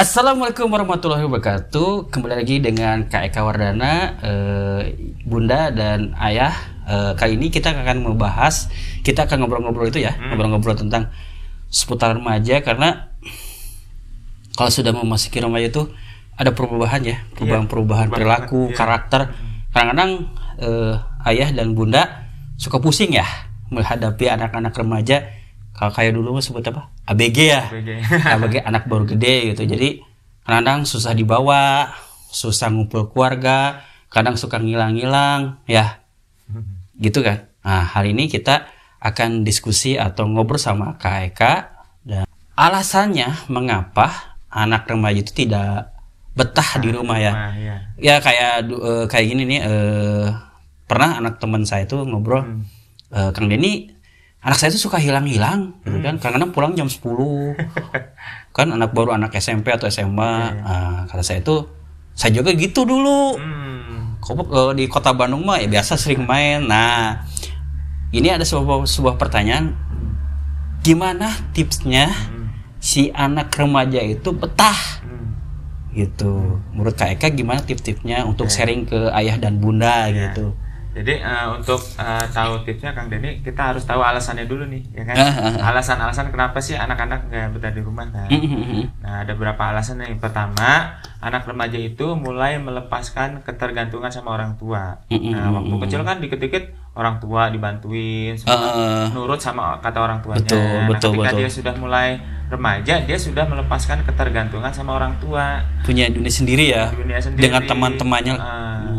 Assalamualaikum warahmatullahi wabarakatuh. Kembali lagi dengan Kak Eka Wardana, Bunda dan Ayah. Kali ini kita akan ngobrol-ngobrol itu ya, ngobrol-ngobrol tentang seputar remaja, karena kalau sudah memasuki remaja itu ada perubahan ya, perubahan perilaku, karakter. Kadang-kadang Ayah dan Bunda suka pusing ya menghadapi anak-anak remaja. Kalau kayak dulu sebut apa? ABG ya. ABG anak baru gede gitu. Jadi kadang susah dibawa, susah ngumpul keluarga, kadang suka ngilang-ngilang ya. Gitu kan. Nah, hari ini kita akan diskusi atau ngobrol sama Kak Eka dan alasannya mengapa anak remaja itu tidak betah di rumah ya. Ya kayak gini nih, pernah anak teman saya itu ngobrol, Kang Denny, anak saya tuh suka hilang-hilang gitu kan. Kadang-kadang pulang jam 10. Kan anak baru, anak SMP atau SMA. Nah, kata saya tuh, saya juga gitu dulu. Di kota Bandung mah ya biasa sering main. Nah, ini ada sebuah pertanyaan. Gimana tipsnya si anak remaja itu betah? Gitu. Menurut Kak Eka gimana tips-tipsnya untuk sharing ke ayah dan bunda gitu? Jadi untuk tahu tipsnya Kang Denny, kita harus tahu alasannya dulu nih, ya kan? Alasan-alasan kenapa sih anak-anak nggak betah di rumah kan? Nah, ada beberapa alasan. Yang pertama, anak remaja itu mulai melepaskan ketergantungan sama orang tua. Nah, waktu kecil kan dikit-dikit orang tua dibantuin, nurut sama kata orang tuanya. Ketika dia sudah mulai remaja, dia sudah melepaskan ketergantungan sama orang tua. Punya dunia sendiri ya, dengan teman-temannya.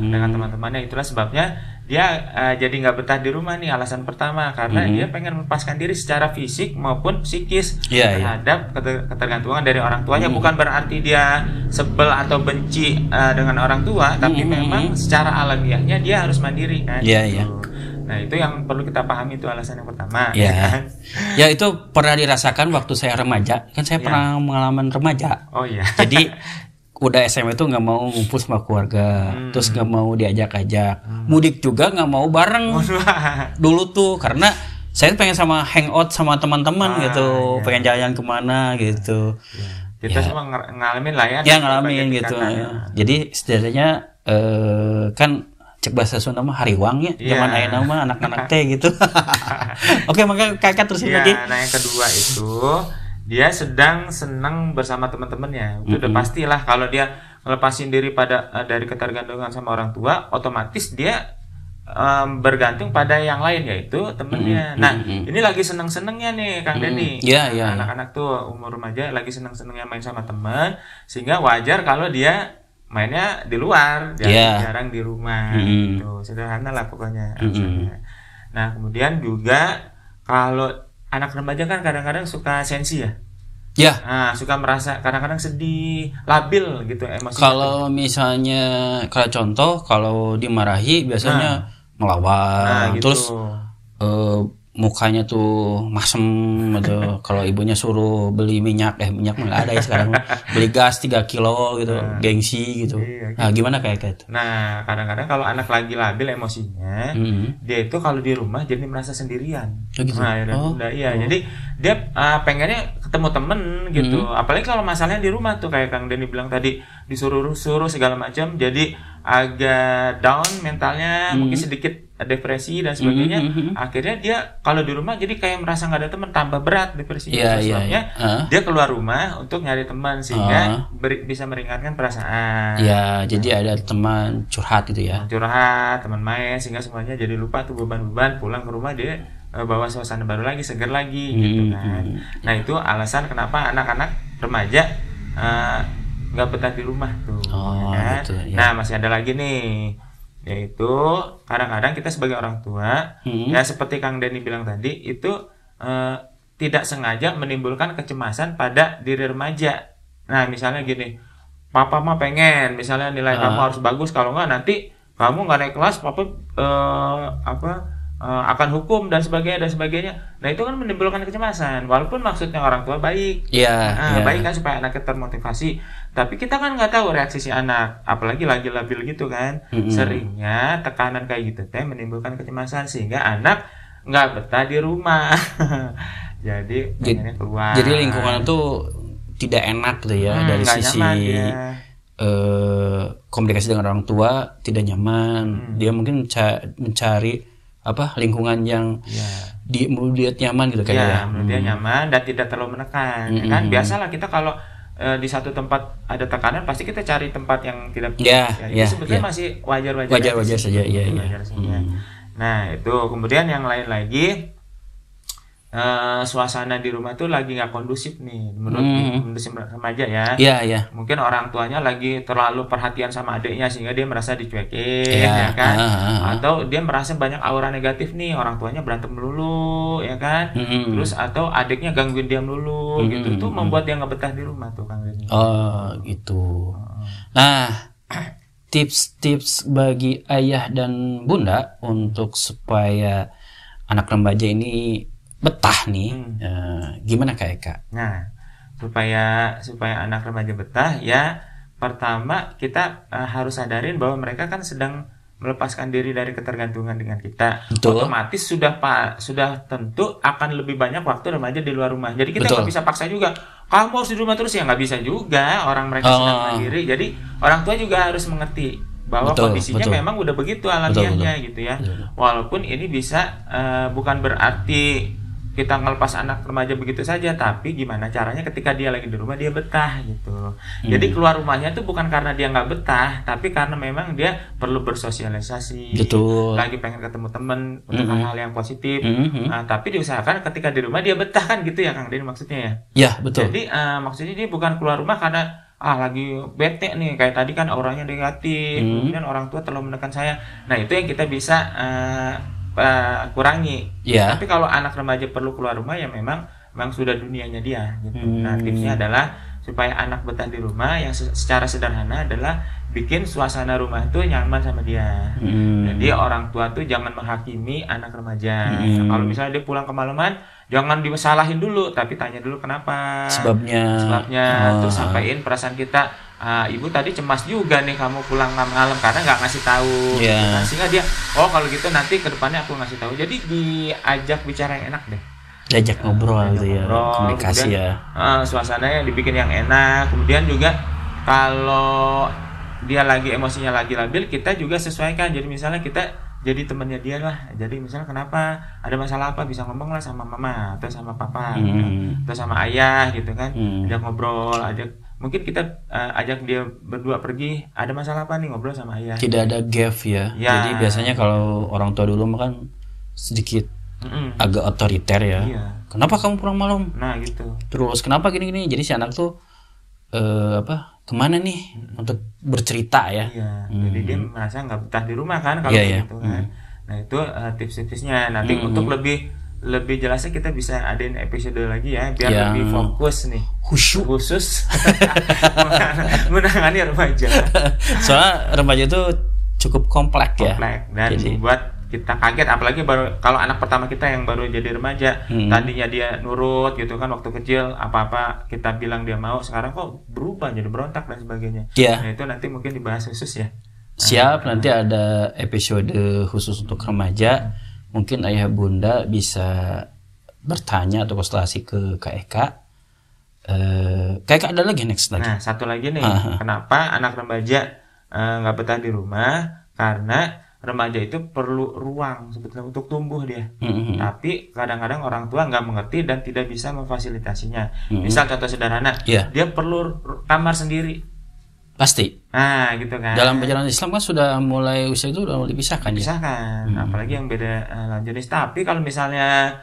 Dengan teman-temannya, itulah sebabnya dia jadi nggak betah di rumah nih. Alasan pertama, karena dia pengen melepaskan diri secara fisik maupun psikis terhadap ketergantungan dari orang tuanya. Bukan berarti dia sebel atau benci dengan orang tua, tapi memang secara alamiahnya dia harus mandiri kan. Nah, itu yang perlu kita pahami, itu alasan yang pertama. Ya, itu pernah dirasakan waktu saya remaja. Kan saya pernah mengalami remaja. Jadi udah SMA itu nggak mau ngumpul sama keluarga, terus nggak mau diajak-ajak, mudik juga nggak mau bareng dulu tuh, karena saya pengen hangout sama teman-teman gitu, pengen jalan kemana gitu. Kita semua ngalamin lah ya. Ya ngalamin gitu. Jadi setidaknya kan cek bahasa Sunda mah hariwang ya, zaman ayeuna mah anak-anak teh gitu. Oke, maka kakak terusin lagi. Nah, yang kedua itu dia sedang senang bersama teman-temannya. Itu udah pastilah, kalau dia ngelepasin diri dari ketergantungan sama orang tua, otomatis dia bergantung pada yang lain, yaitu temennya. Nah, ini lagi seneng-senengnya nih Kang Denny. Anak-anak tuh umur remaja lagi seneng-senengnya main sama teman, sehingga wajar kalau dia mainnya di luar, jarang di rumah. Tuh, sederhana lah pokoknya. Nah, kemudian juga kalau anak remaja kan kadang-kadang suka sensi ya. Nah, suka merasa kadang-kadang sedih, labil gitu emosi. Kalau misalnya, kalau contoh, kalau dimarahi biasanya ngelawan, gitu. Terus mukanya tuh masem gitu. Kalau ibunya suruh beli minyak nggak ada ya sekarang. Beli gas 3 kilo gitu, gengsi gitu. Nah, gimana kayak gitu? Nah, kadang-kadang kalau anak lagi labil emosinya, dia itu kalau di rumah jadi merasa sendirian. Jadi dia pengennya ketemu temen gitu. Apalagi kalau masalahnya di rumah tuh, kayak Kang Denny bilang tadi, disuruh segala macam, jadi agak down mentalnya, mungkin sedikit depresi dan sebagainya. Akhirnya dia kalau di rumah jadi kayak merasa nggak ada teman, tambah berat depresinya. Sebabnya dia keluar rumah untuk nyari teman, sehingga bisa meringankan perasaan. Jadi ada teman curhat gitu ya. Teman main, sehingga semuanya jadi lupa tuh beban-beban. Pulang ke rumah dia bawa suasana baru lagi, segar lagi gitu kan. Nah, itu alasan kenapa anak-anak remaja nggak betah di rumah tuh. Nah, masih ada lagi nih, yaitu kadang-kadang kita sebagai orang tua, ya seperti Kang Denny bilang tadi, itu tidak sengaja menimbulkan kecemasan pada diri remaja. Nah, misalnya gini, papa mah pengen misalnya nilai kamu harus bagus, kalau nggak nanti kamu nggak naik kelas, papa akan hukum dan sebagainya. Nah, itu kan menimbulkan kecemasan, walaupun maksudnya orang tua baik. Baik kan, supaya anaknya termotivasi. Tapi kita kan nggak tahu reaksi si anak, apalagi lagi labil gitu kan. Seringnya tekanan kayak gitu menimbulkan kecemasan, sehingga anak nggak betah di rumah. Jadi pengennya keluar. Jadi lingkungan itu tidak enak gitu ya dari nggak sisi nyaman dia. Komunikasi dengan orang tua tidak nyaman. Dia mungkin mencari lingkungan yang menurut dia nyaman gitu kayaknya. Menurut dia nyaman dan tidak terlalu menekan. Kan biasalah kita kalau di satu tempat ada tekanan pasti kita cari tempat yang tidak. Itu sebetulnya masih wajar saja. Nah itu kemudian yang lain lagi. Suasana di rumah tuh lagi nggak kondusif nih menurut remaja ya. Mungkin orang tuanya lagi terlalu perhatian sama adiknya sehingga dia merasa dicuekin ya kan. Atau dia merasa banyak aura negatif nih, orang tuanya berantem melulu ya kan. Terus atau adiknya gangguin dia melulu gitu. Itu membuat dia nggak betah di rumah tuh Kang Denny. Oh gitu. Nah, tips-tips bagi ayah dan bunda untuk supaya anak remaja ini betah nih, gimana Kak? Nah, supaya anak remaja betah ya, pertama kita harus sadarin bahwa mereka kan sedang melepaskan diri dari ketergantungan dengan kita. Betul. Otomatis sudah tentu akan lebih banyak waktu remaja di luar rumah. Jadi kita nggak bisa paksa juga. Kamu harus di rumah terus ya, nggak bisa juga. Orang mereka sedang mandiri. Jadi orang tua juga harus mengerti bahwa kondisinya memang udah begitu alamiahnya gitu ya. Walaupun ini bisa bukan berarti kita ngelepas anak remaja begitu saja, tapi gimana caranya ketika dia lagi di rumah dia betah gitu. Jadi keluar rumahnya itu bukan karena dia nggak betah, tapi karena memang dia perlu bersosialisasi. Betul. Lagi pengen ketemu teman untuk hal-hal yang positif. Nah, tapi diusahakan ketika di rumah dia betah kan gitu ya Kang Denny maksudnya ya. Ya betul. Jadi maksudnya dia bukan keluar rumah karena lagi bete nih, kayak tadi kan auranya negatif, kemudian orang tua terlalu menekan saya. Nah itu yang kita bisa kurangi. Tapi kalau anak remaja perlu keluar rumah ya memang sudah dunianya dia gitu. Nah tipsnya adalah supaya anak betah di rumah yang secara sederhana adalah bikin suasana rumah itu nyaman sama dia. Jadi orang tua tuh jangan menghakimi anak remaja. Kalau misalnya dia pulang kemalaman, jangan disalahin dulu, tapi tanya dulu kenapa, sebabnya. Terus sampaikan perasaan kita. Ibu tadi cemas juga nih kamu pulang malam karena nggak ngasih tahu. Nah, sehingga dia kalau gitu nanti ke depannya aku ngasih tahu. Jadi diajak bicara yang enak deh. Diajak ngobrol gitu ya, komunikasi kemudian, suasananya dibikin yang enak. Kemudian juga kalau dia lagi emosinya lagi labil, kita juga sesuaikan. Jadi misalnya kita jadi temannya dia lah. Jadi misalnya kenapa, ada masalah apa, bisa ngomong lah sama mama atau sama papa atau sama ayah gitu kan. Ajak ngobrol, mungkin kita ajak dia berdua pergi, ada masalah apa nih, ngobrol sama ayah. Tidak ada gap ya. Jadi biasanya kalau orang tua dulu kan sedikit agak otoriter ya. Kenapa kamu pulang malam? Nah gitu. Terus kenapa gini-gini? Jadi si anak tuh kemana nih untuk bercerita ya? Jadi dia merasa nggak betah di rumah kan kalau gitu kan. Nah itu tips-tipsnya. Nanti untuk lebih jelasnya kita bisa adain episode lagi ya biar lebih fokus nih khusus menangani remaja. Soalnya remaja itu cukup kompleks ya. Dan membuat kita kaget, apalagi kalau anak pertama kita yang baru jadi remaja. Tadinya dia nurut gitu kan waktu kecil, apa-apa kita bilang dia mau, sekarang kok berubah jadi berontak dan sebagainya. Nah itu nanti mungkin dibahas khusus ya. Siap, nanti ada episode khusus untuk remaja. Mungkin ayah bunda bisa bertanya atau konsultasi ke Kak Eka. Kak Eka ada lagi next lagi. Nah satu lagi nih, kenapa anak remaja nggak betah di rumah? Karena remaja itu perlu ruang sebetulnya untuk tumbuh dia. Tapi kadang-kadang orang tua nggak mengerti dan tidak bisa memfasilitasinya. Misal contoh sederhana, dia perlu kamar sendiri. Pasti. Nah, gitu kan. Dalam ajaran Islam kan sudah mulai usia itu udah dipisahkan. Apalagi yang beda jenis. Tapi kalau misalnya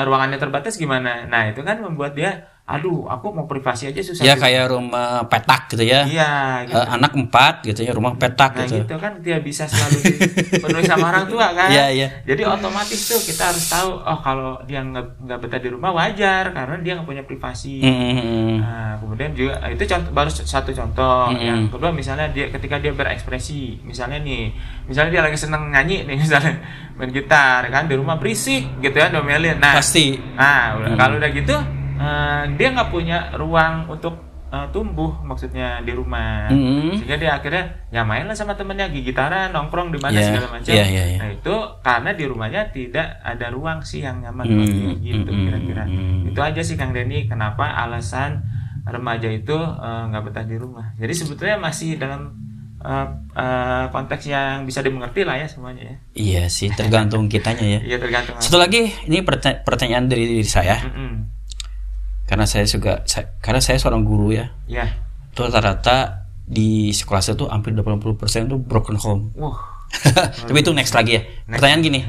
ruangannya terbatas gimana? Nah, itu kan membuat dia aku mau privasi aja susah. Ya gitu. Kayak rumah petak gitu ya. Gitu. Anak 4 gitu ya, rumah petak gitu. Gitu kan dia bisa selalu dipenuhi sama orang tua kan. Jadi otomatis tuh kita harus tahu, kalau dia nggak betah di rumah wajar karena dia nggak punya privasi. Nah, kemudian juga itu baru satu contoh. Yang kedua misalnya ketika dia berekspresi, misalnya dia lagi seneng nyanyi nih, misalnya main gitar kan, di rumah berisik gitu ya, domelin. Nah, pasti. Kalau udah gitu dia nggak punya ruang untuk tumbuh maksudnya di rumah, sehingga dia akhirnya mainlah sama temennya, gitaran, nongkrong di mana segala macam. Nah itu karena di rumahnya tidak ada ruang sih yang nyaman gitu kira-kira. Itu aja sih Kang Denny kenapa alasan remaja itu nggak betah di rumah. Jadi sebetulnya masih dalam konteks yang bisa dimengerti lah ya semuanya ya. Iya sih, tergantung kitanya ya. Iya, tergantung. Satu lagi, ini pertanyaan dari diri saya. Karena saya seorang guru ya. Iya. Itu rata-rata di sekolah saya tuh hampir 80% tuh broken home. Tapi itu next lagi ya. Pertanyaan gini.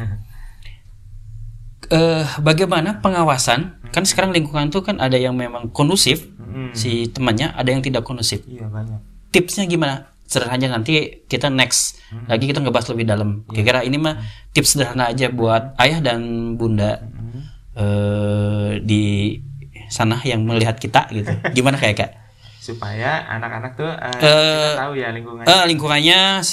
Bagaimana pengawasan? Kan sekarang lingkungan tuh kan ada yang memang kondusif si temannya, ada yang tidak kondusif. Iya, banyak. Tipsnya gimana? Sederhananya nanti kita next lagi kita ngebahas lebih dalam. Kira-kira ini mah tips sederhana aja buat ayah dan bunda di sana yang melihat kita gitu. Gimana Kak? Supaya anak-anak tuh kita tahu ya lingkungannya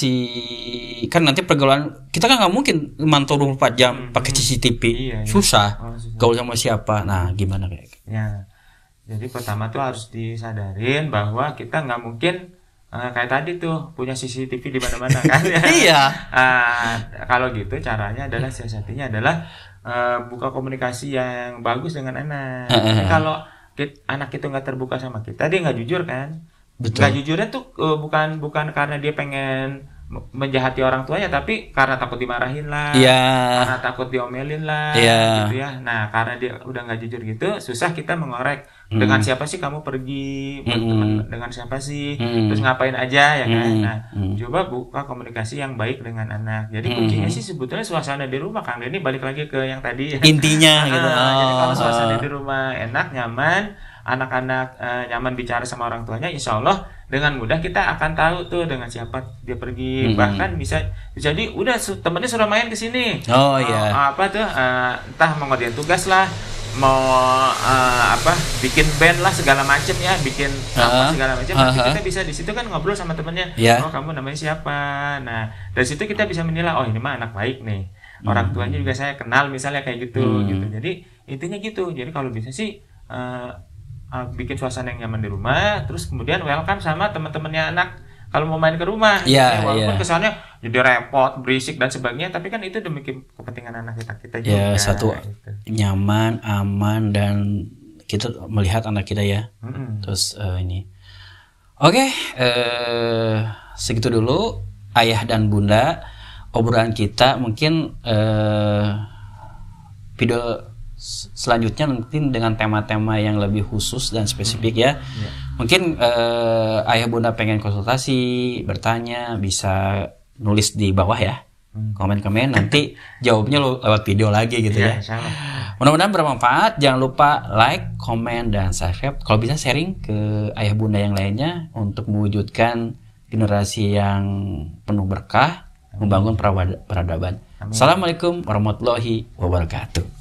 kan nanti pergaulan kita kan nggak mungkin mantau 24 jam pakai CCTV. Susah. Gaul sama siapa? Nah, gimana Kak? Ya. Jadi pertama tuh harus disadarin bahwa kita nggak mungkin kayak tadi tuh punya CCTV di mana-mana kan ya. Iya. Kalau gitu caranya adalah siasatinya adalah buka komunikasi yang bagus dengan anak. Kalau anak itu nggak terbuka sama kita, dia nggak jujur kan. Nggak jujurnya tuh bukan karena dia pengen menjahati orang tuanya, tapi karena takut dimarahin lah, karena takut diomelin lah, gitu ya. Nah, karena dia udah nggak jujur gitu, susah kita mengorek dengan siapa sih kamu pergi, berteman dengan siapa sih, terus ngapain aja ya kan. Nah, coba buka komunikasi yang baik dengan anak. Jadi kuncinya sih sebetulnya suasana di rumah, Kang Denny, balik lagi ke yang tadi. Intinya gitu. Jadi kalau suasana di rumah enak, nyaman, anak-anak nyaman bicara sama orang tuanya, insya Allah dengan mudah kita akan tahu tuh dengan siapa dia pergi. Bahkan bisa jadi udah temennya sudah main ke sini. Apa tuh entah mau ngerjain tugas lah, mau bikin band lah segala macem ya, bikin apa segala macam. Nanti kita bisa di situ kan ngobrol sama temennya. Oh, kamu namanya siapa? Nah, dari situ kita bisa menilai, oh ini mah anak baik nih. Orang tuanya juga saya kenal misalnya kayak gitu gitu. Jadi intinya gitu. Jadi kalau bisa sih bikin suasana yang nyaman di rumah, terus kemudian welcome sama teman-temannya anak kalau mau main ke rumah. Walaupun kesannya jadi repot, berisik dan sebagainya, tapi kan itu demi kepentingan anak kita juga. Ya, satu gitu. Nyaman, aman, dan kita melihat anak kita ya. Terus ini. Oke, segitu dulu ayah dan bunda obrolan kita. Mungkin video selanjutnya nanti dengan tema-tema yang lebih khusus dan spesifik ya. Mungkin ayah bunda pengen konsultasi, bertanya, bisa nulis di bawah ya, komen-komen, nanti jawabnya lewat video lagi gitu ya. Mudah-mudahan bermanfaat. Jangan lupa like, komen, dan subscribe. Kalau bisa sharing ke ayah bunda yang lainnya untuk mewujudkan generasi yang penuh berkah, membangun peradaban. Assalamualaikum warahmatullahi wabarakatuh.